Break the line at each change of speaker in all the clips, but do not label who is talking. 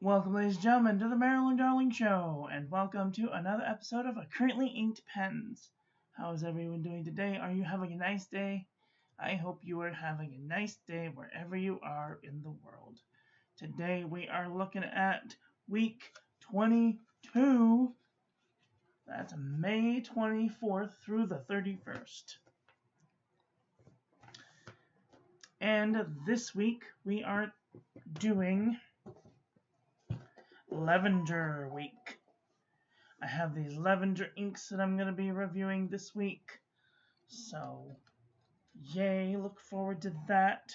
Welcome, ladies and gentlemen, to the Marilyn Darling Show, and welcome to another episode of Currently Inked Pens. How is everyone doing today? Are you having a nice day? I hope you are having a nice day wherever you are in the world. Today we are looking at week 22. That's May 24th through the 31st. And this week we are doing Lavender Week. I have these lavender inks that I'm going to be reviewing this week. So, yay, look forward to that.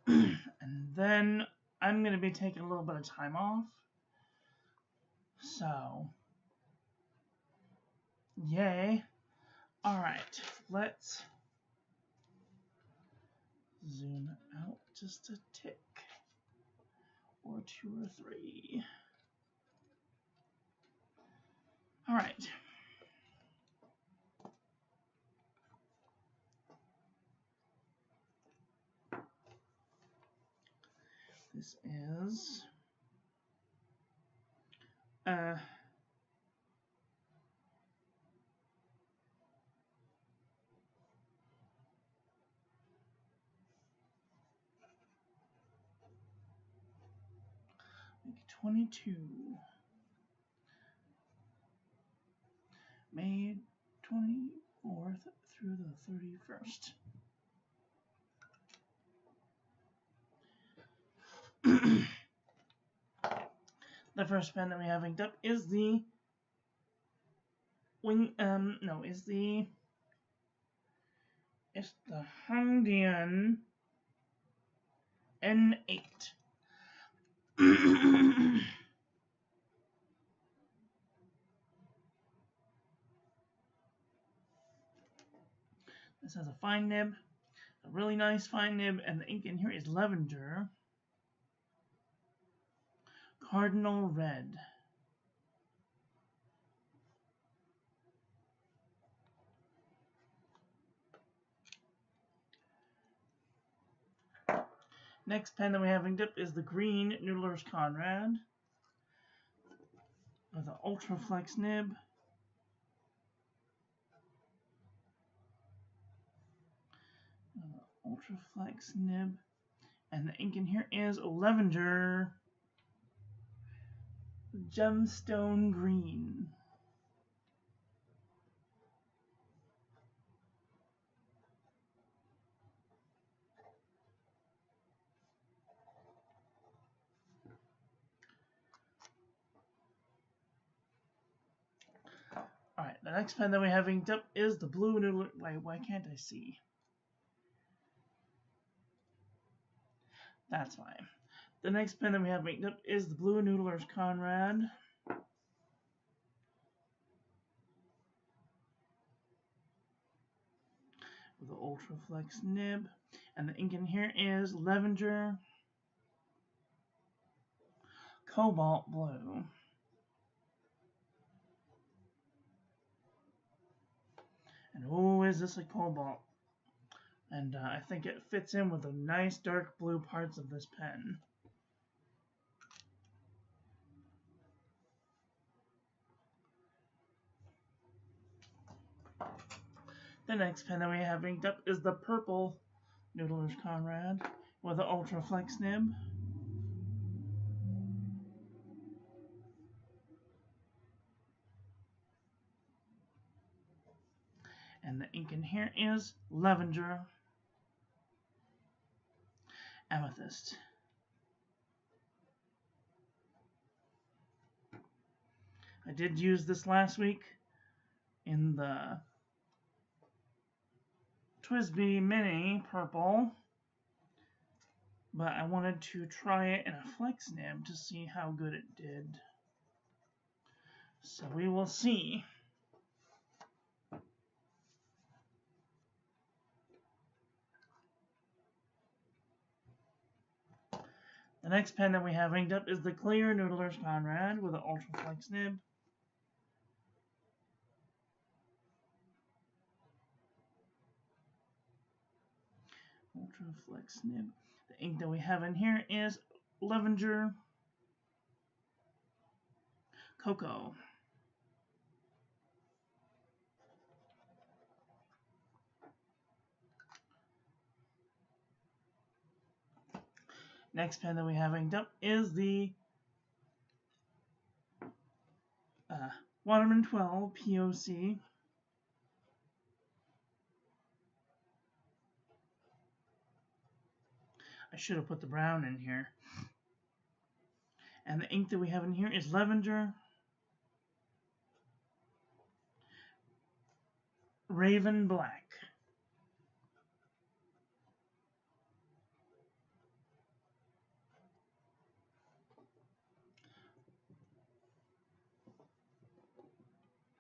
And then I'm going to be taking a little bit of time off. So, yay. Alright, let's zoom out just a tick. Or two or three. Alright. This is week 22. May 24th through the 31st. The first pen that we have inked up is the it's the Hongdian N8. This has a fine nib, a really nice fine nib, and the ink in here is lavender, cardinal red. Next pen that we have inked up is the green Noodler's Conrad with an Ultra Flex nib. Ultra Flex nib, and the ink in here is lavender gemstone green. Alright, the next pen that we have inked up is the blue Noodler. Why can't I see? That's fine. The next pen that we have inked up is the blue Noodler's Conrad. With the Ultra Flex nib. And the ink in here is lavender cobalt blue. And oh, is this a cobalt? And I think it fits in with the nice dark blue parts of this pen. The next pen that we have inked up is the purple Noodler's Conrad with the Ultra Flex nib. And the ink in here is lavender amethyst. I did use this last week in the Twisby Mini purple, but I wanted to try it in a flex nib to see how good it did. So we will see. The next pen that we have inked up is the clear Noodler's Conrad with an Ultra Flex nib. Ultra Flex Nib. The ink that we have in here is Lavender Cocoa. Next pen that we have inked up is the Waterman 12 POC. I should have put the brown in here. And the ink that we have in here is Lavender Raven Black.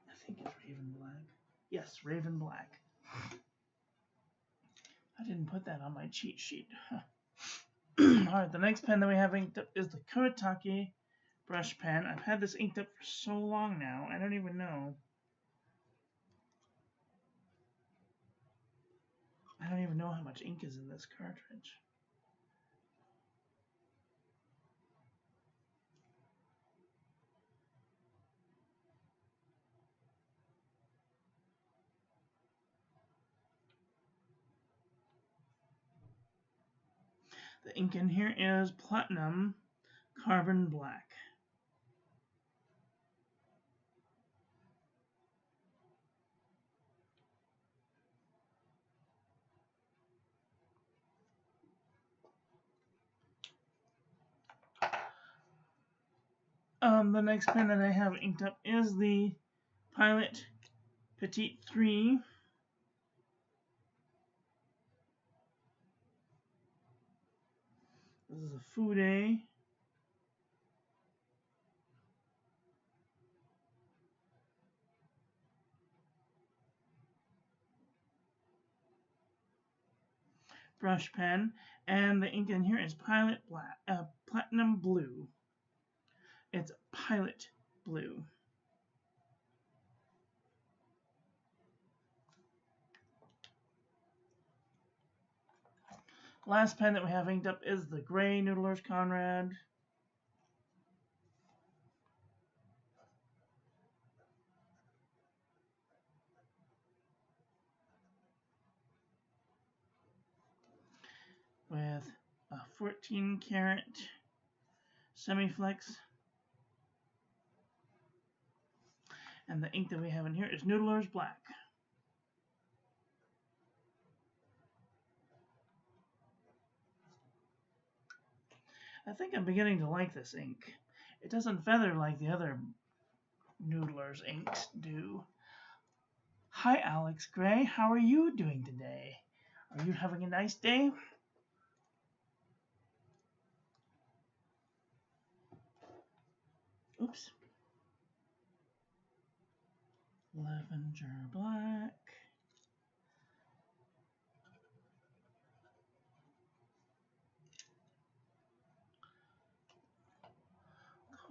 I think it's Raven Black. Yes, Raven Black. I didn't put that on my cheat sheet. Alright, the next pen that we have inked up is the Kuretake brush pen. I've had this inked up for so long now, I don't even know. I don't even know how much ink is in this cartridge. The ink in here is Platinum Carbon Black. The next pen that I have inked up is the Pilot Petite 3. This is a Fude. Brush pen, and the ink in here is Pilot Black, Platinum Blue. It's Pilot Blue. Last pen that we have inked up is the Gray Noodler's Conrad. With a 14 karat Semiflex. And the ink that we have in here is Noodler's Black. I think I'm beginning to like this ink. It doesn't feather like the other Noodler's inks do. Hi Alex Gray, how are you doing today? Are you having a nice day? Oops. Lavender Black.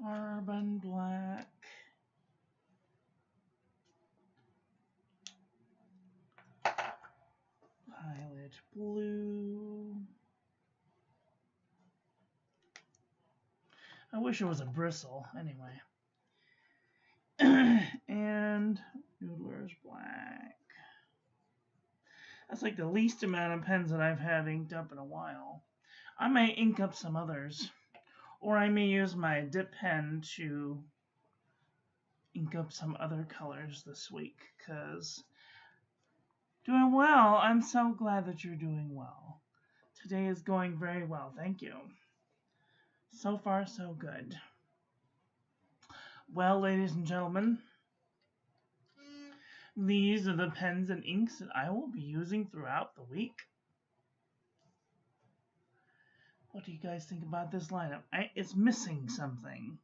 Carbon Black. Pilot Blue. I wish it was a bristle, anyway. And Noodler's Black. That's like the least amount of pens that I've had inked up in a while. I may ink up some others, or I may use my dip pen to ink up some other colors this week, because doing well. I'm so glad that you're doing well. Today is going very well, thank you. So far, so good. Well, ladies and gentlemen, these are the pens and inks that I will be using throughout the week. What do you guys think about this lineup? It's missing something.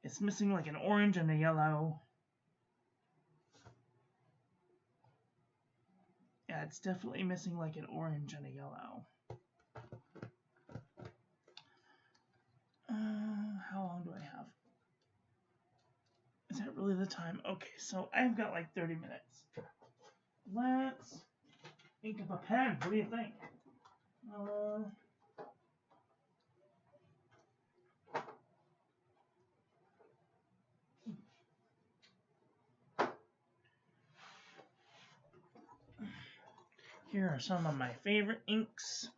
It's missing like an orange and a yellow. Yeah, it's definitely missing like an orange and a yellow. How long do I have? Is that really the time? Okay, so I've got like 30 minutes. Let's ink up a pen. What do you think? Here are some of my favorite inks.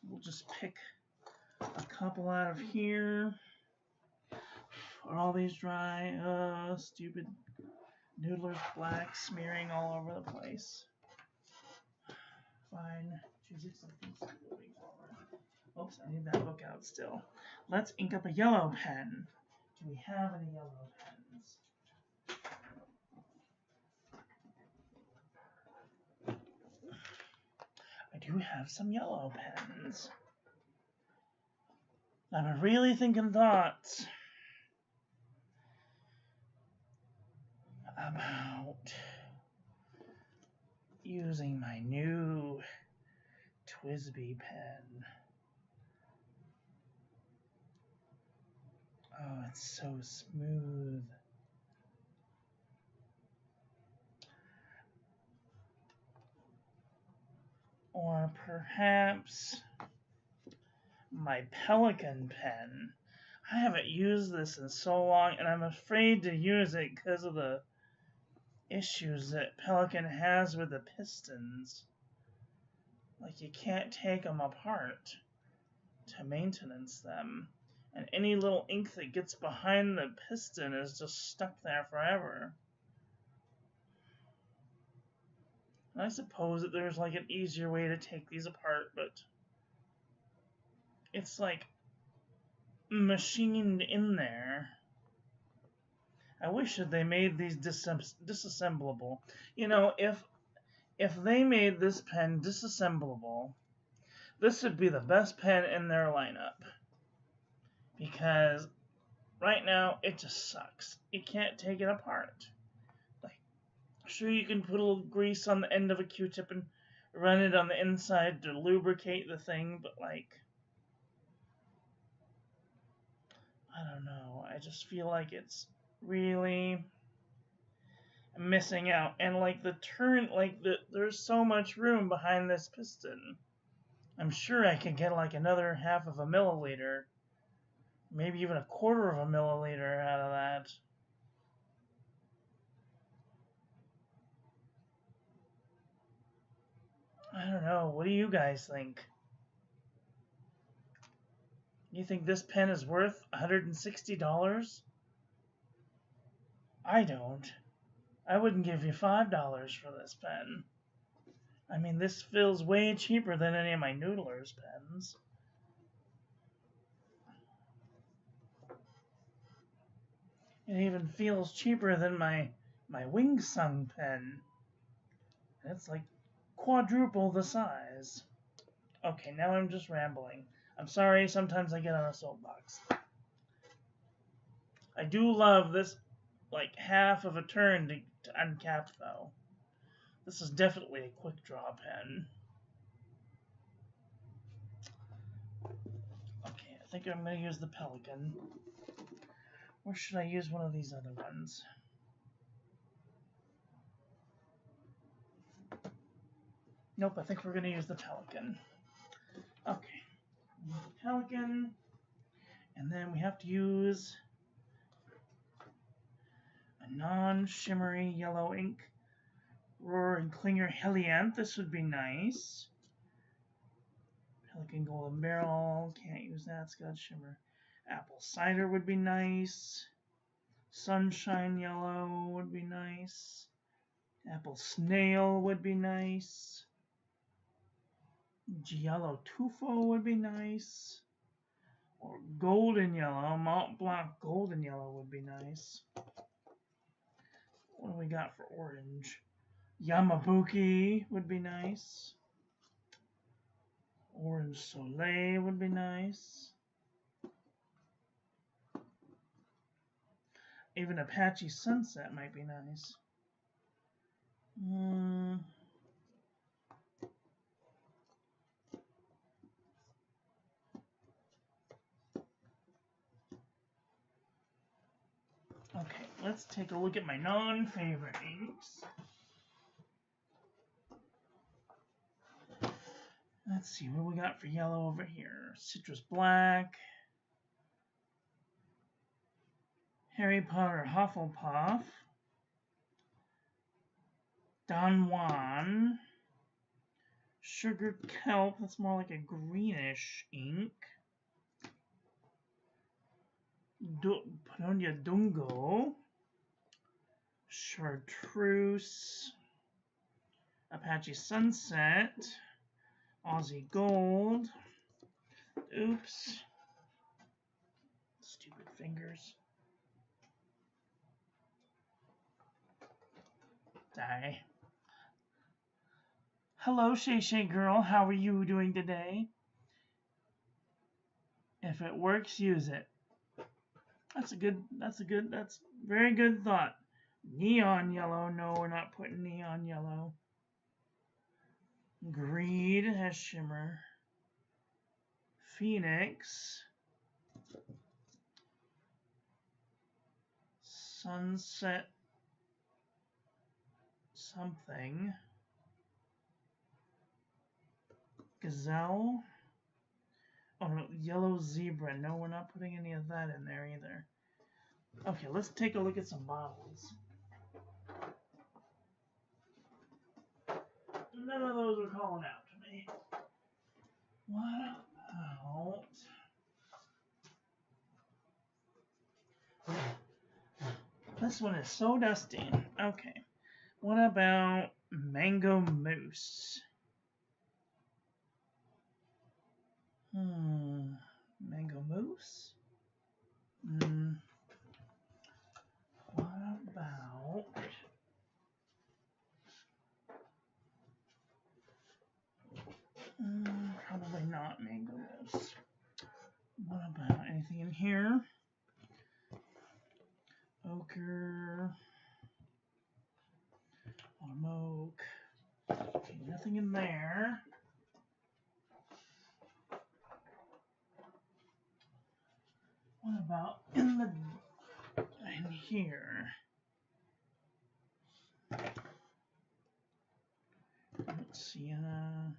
We'll just pick a couple out of here. Are all these dry? Stupid Noodler's Black smearing all over the place. Fine. Choosing something moving forward. Oops, I need that book out still. Let's ink up a yellow pen. Do we have any yellow pens? I do have some yellow pens. I'm really thinking thoughts about using my new Twisby pen. Oh, it's so smooth. Or perhaps my Pelican pen. I haven't used this in so long, and I'm afraid to use it because of the issues that Pelican has with the pistons. Like, you can't take them apart to maintenance them. And any little ink that gets behind the piston is just stuck there forever. And I suppose that there's like an easier way to take these apart, but it's like machined in there. I wish that they made these disassemblable. You know, if they made this pen disassemblable, this would be the best pen in their lineup. Because right now, it just sucks. You can't take it apart. Like, sure, you can put a little grease on the end of a Q-tip and run it on the inside to lubricate the thing, but like, I don't know. I just feel like it's really missing out. And like there's so much room behind this piston. I'm sure I could get like another half of a milliliter, maybe even a quarter of a milliliter out of that. I don't know. What do you guys think? You think this pen is worth $160? I don't. I wouldn't give you $5 for this pen. I mean, this feels way cheaper than any of my Noodler's pens. It even feels cheaper than my Wing Sung pen. It's like quadruple the size. Okay, now I'm just rambling. I'm sorry, sometimes I get on a soapbox. I do love this, like, half of a turn to uncap, though. This is definitely a quick draw pen. Okay, I think I'm going to use the Pelican. Or should I use one of these other ones? Nope, I think we're going to use the Pelican. Okay, the Pelican. And then we have to use a non-shimmery yellow ink. Roaring Klinger Helianthus would be nice. Pelican Golden Barrel, can't use that, Scotch Shimmer. Apple Cider would be nice. Sunshine Yellow would be nice. Apple Snail would be nice. Giallo Tufo would be nice. Or Golden Yellow, Mont Blanc Golden Yellow would be nice. What do we got for orange? Yamabuki would be nice. Orange Soleil would be nice. Even Apache Sunset might be nice. Okay, let's take a look at my non-favorite inks. Let's see what we got for yellow over here. Citrus black. Harry Potter Hufflepuff. Don Juan. Sugar kelp, that's more like a greenish ink. Panonia Dungo. Chartreuse. Apache Sunset. Aussie Gold. Oops. Stupid fingers. Die. Hello, Shay Shay girl. How are you doing today? If it works, use it. That's very good thought. Neon yellow. No, we're not putting neon yellow. Greed has shimmer. Phoenix. Sunset something. Gazelle. Oh no, yellow zebra. No, we're not putting any of that in there either. Okay, let's take a look at some bottles. None of those are calling out to me. What about... This one is so dusty. Okay. What about mango mousse? Mango mousse? What about... probably not mango mousse. What about anything in here? Ochre. Autumn oak. Okay, nothing in there. What about in here? Sienna,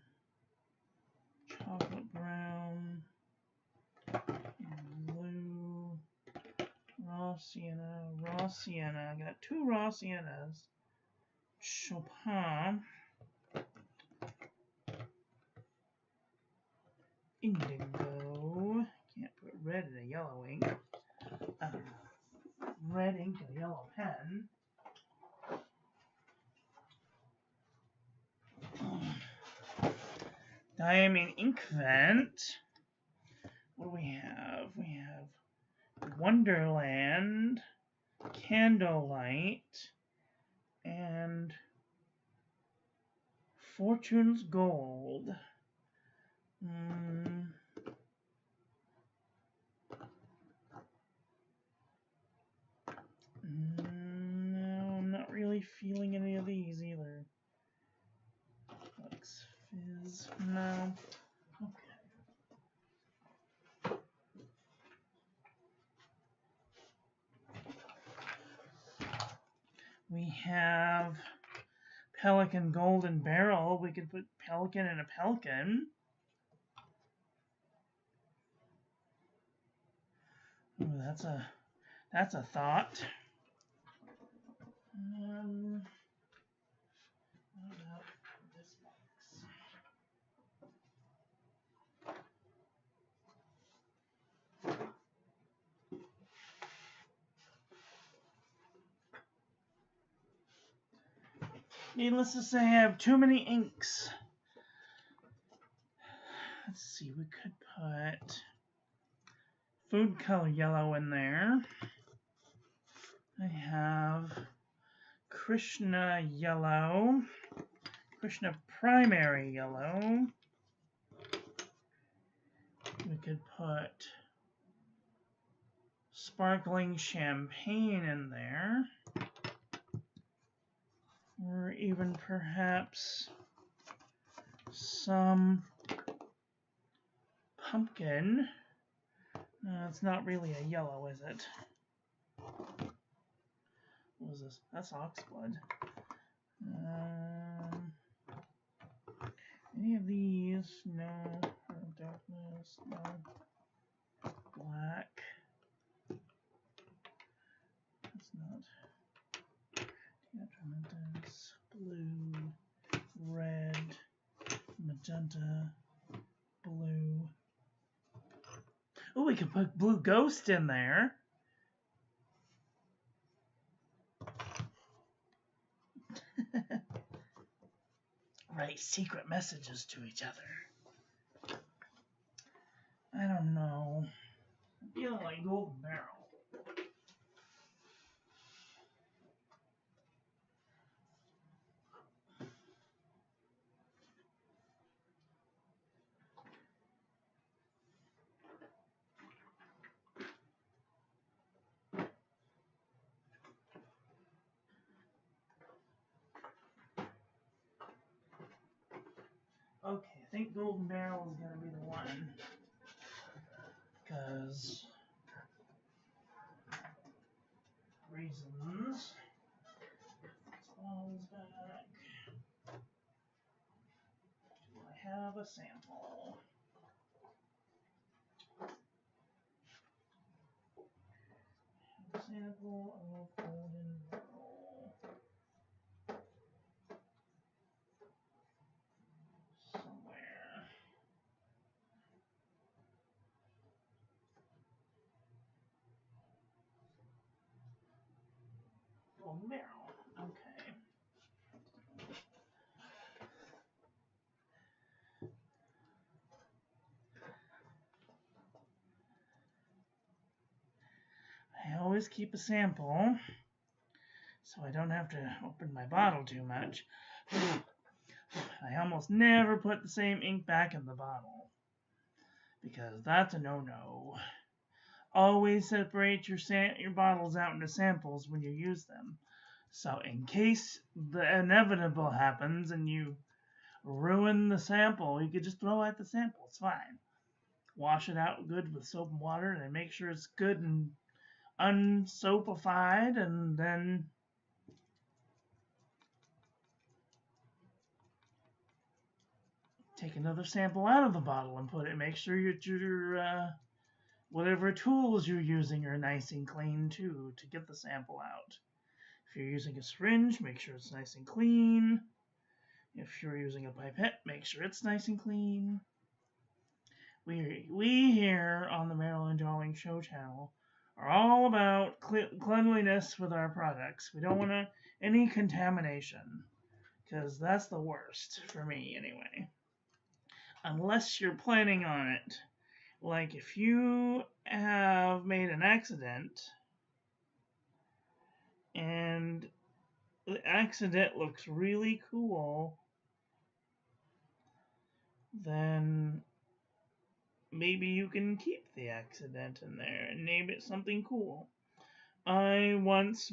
chocolate brown, blue, raw sienna. I got 2 raw siennas. Chopin, indigo. Can't put red in a yellow ink. Red ink in a yellow pen. Diamine ink vent. What do we have? We have Wonderland, Candlelight, and Fortune's Gold. No, I'm not really feeling any of these either. Lux Fizz, no. Okay. We have Pelican Golden Barrel. We could put Pelican in a Pelican. Ooh, that's a thought. What about this box? Needless to say, I have too many inks. Let's see, we could put food color yellow in there. I have Krishna yellow, Krishna primary yellow. We could put sparkling champagne in there. Or even perhaps some pumpkin. No, it's not really a yellow, is it? What is this? That's oxblood. Any of these? Haze, no. Darkness, no. Black. That's not. Diatramentus, blue, red, magenta, blue. Oh, we could put blue ghost in there. Write secret messages to each other. I don't know. I'm feeling like Golden Barrel. Okay, I think Golden Barrel is going to be the one. Because reasons. Bottles back. Do I have a sample? Sample of Golden Barrel. Somewhere. Golden Barrel. Okay. I always keep a sample so I don't have to open my bottle too much. I almost never put the same ink back in the bottle because that's a no-no. Always separate your bottles out into samples when you use them. So in case the inevitable happens and you ruin the sample, you could just throw out the sample. It's fine. Wash it out good with soap and water and make sure it's good and unsoapified, and then take another sample out of the bottle and put it. Make sure your whatever tools you're using are nice and clean too to get the sample out. If you're using a syringe, make sure it's nice and clean. If you're using a pipette, make sure it's nice and clean. We here on the Marilyn Darling Show channel are all about cleanliness with our products. We don't want any contamination, because that's the worst for me anyway. Unless you're planning on it. Like if you have made an accident and the accident looks really cool, then maybe you can keep the accident in there and name it something cool. I once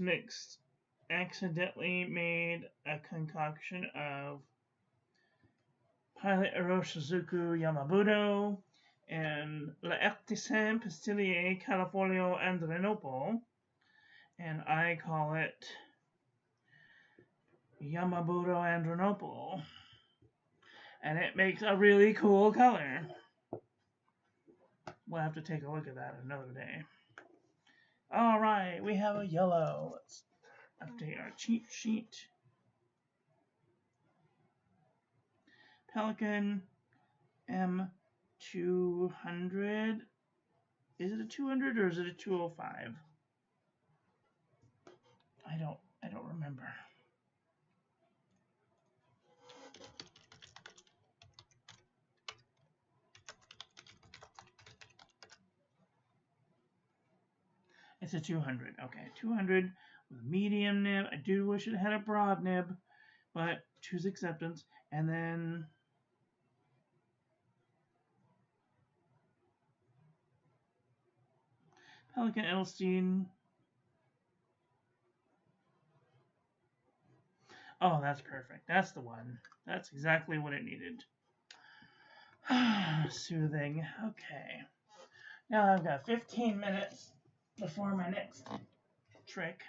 accidentally made a concoction of Pilot Iroshizuku Yamabudo and L'Artisan Pastillier Califolio Adrianople, and I call it Yamabudo Adrianople, and it makes a really cool color. We'll have to take a look at that another day. Alright, we have a yellow. Let's update our cheat sheet. Pelican M200. Is it a 200 or is it a 205? I don't remember. It's a 200. Okay, 200 with a medium nib. I do wish it had a broad nib, but choose acceptance. And then Pelican Edelstein. Oh, that's perfect. That's the one. That's exactly what it needed. Soothing. Okay. Now I've got 15 minutes before my next trick.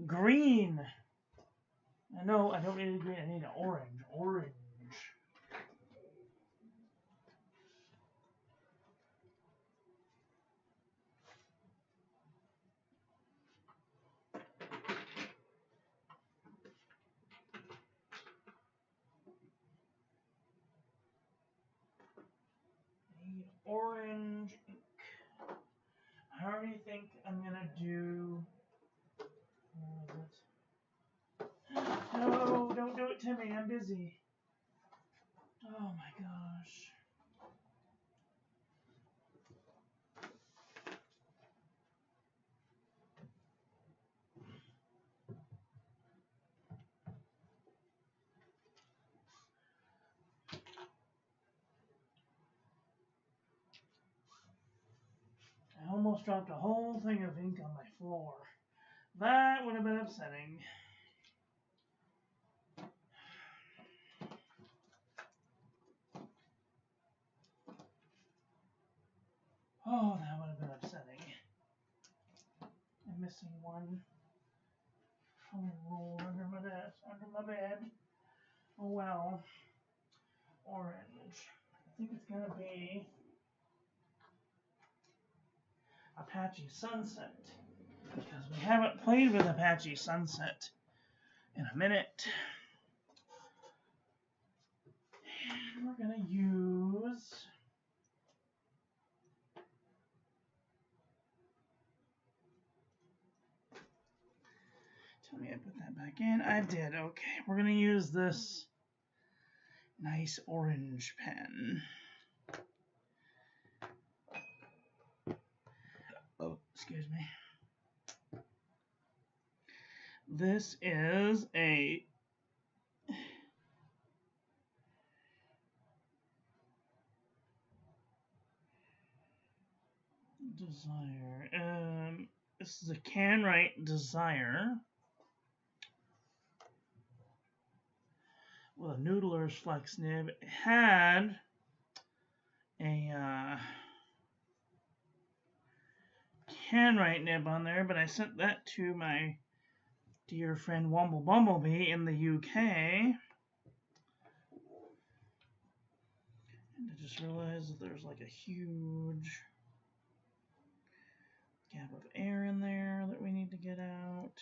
Green. No, I don't need a green. I need an orange. Orange. busy. Oh my gosh. I almost dropped a whole thing of ink on my floor. That would have been upsetting. Oh, that would have been upsetting. I'm missing one. Oh, under my desk, under my bed. Oh well. Orange. I think it's gonna be Apache Sunset. Because we haven't played with Apache Sunset in a minute. And we're gonna use tell me I put that back in. I did. Okay. We're gonna use this nice orange pen. Oh, excuse me. This is a Desire. This is a Can-Write Desire with a Noodler's flex nib. It had a Can-Write nib on there, but I sent that to my dear friend Wumble Bumblebee in the UK. And I just realized that there's like a huge gap of air in there that we need to get out.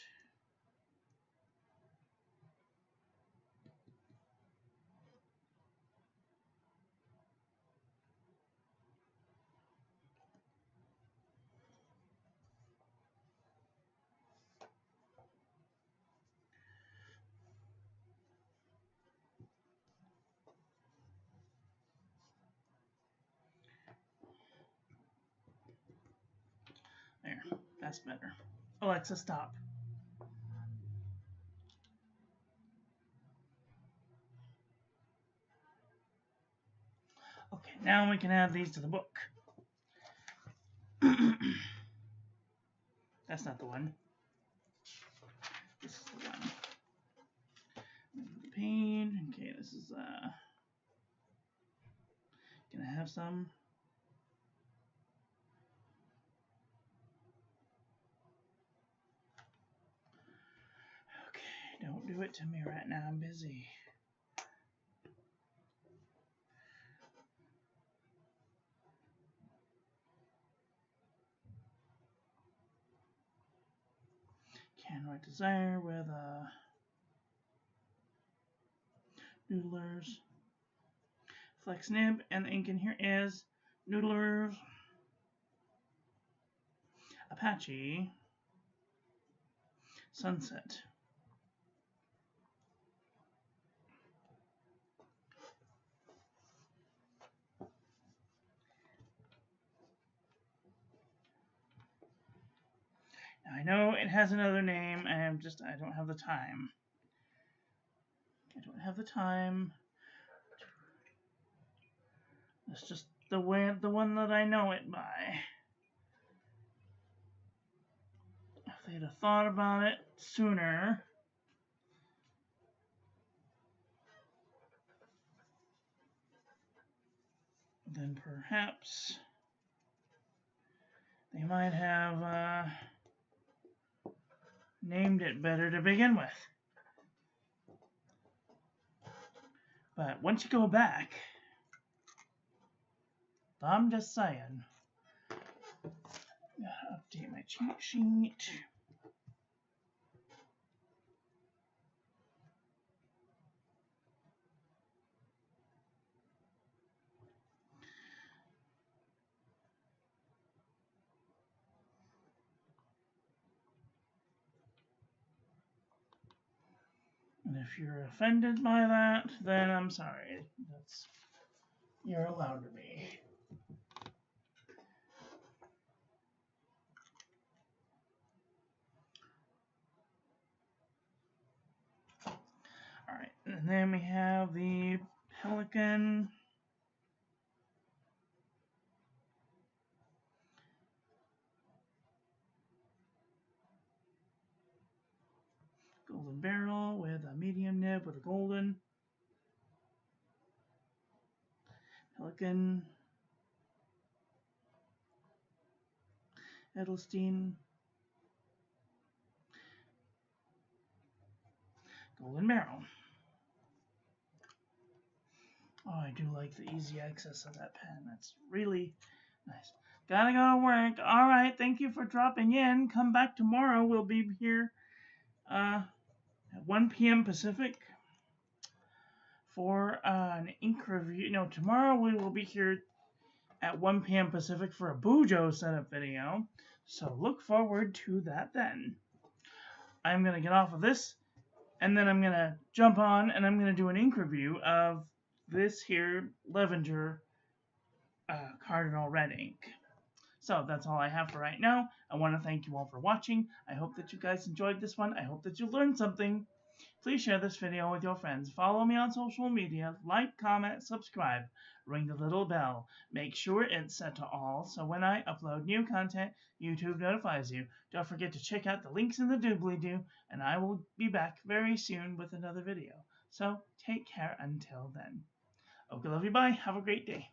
There, that's better. Alexa, stop. Okay, now we can add these to the book. That's not the one. This is the one. The page. Okay, this is gonna have some. Okay, don't do it to me right now. I'm busy. Can-Write Desire with Noodler's flex nib, and the ink in here is Noodler's Apache Sunset. Now I know it has another name, I don't have the time. I don't have the time. It's just the one that I know it by. If they'd have thought about it sooner. Then perhaps they might have named it better to begin with. But once you go back, I'm just saying, gotta update my cheat sheet. And if you're offended by that, then I'm sorry. You're allowed to be. Alright, and then we have the pelican. Golden barrel with a medium nib with a golden. Pelican. Edelstein. Golden barrel. Oh, I do like the easy access of that pen. That's really nice. Gotta go to work. Alright, thank you for dropping in. Come back tomorrow. We'll be here at 1 p.m. Pacific for an ink review. No, tomorrow we will be here at 1 p.m. Pacific for a Bujo setup video. So look forward to that then. I'm going to get off of this, and then I'm going to jump on, and I'm going to do an ink review of this here Levenger Cardinal Red ink. So that's all I have for right now. I want to thank you all for watching. I hope that you guys enjoyed this one. I hope that you learned something. Please share this video with your friends. Follow me on social media. Like, comment, subscribe. Ring the little bell. Make sure it's set to all so when I upload new content, YouTube notifies you. Don't forget to check out the links in the doobly-doo, and I will be back very soon with another video. So take care until then. Okay, love you, bye. Have a great day.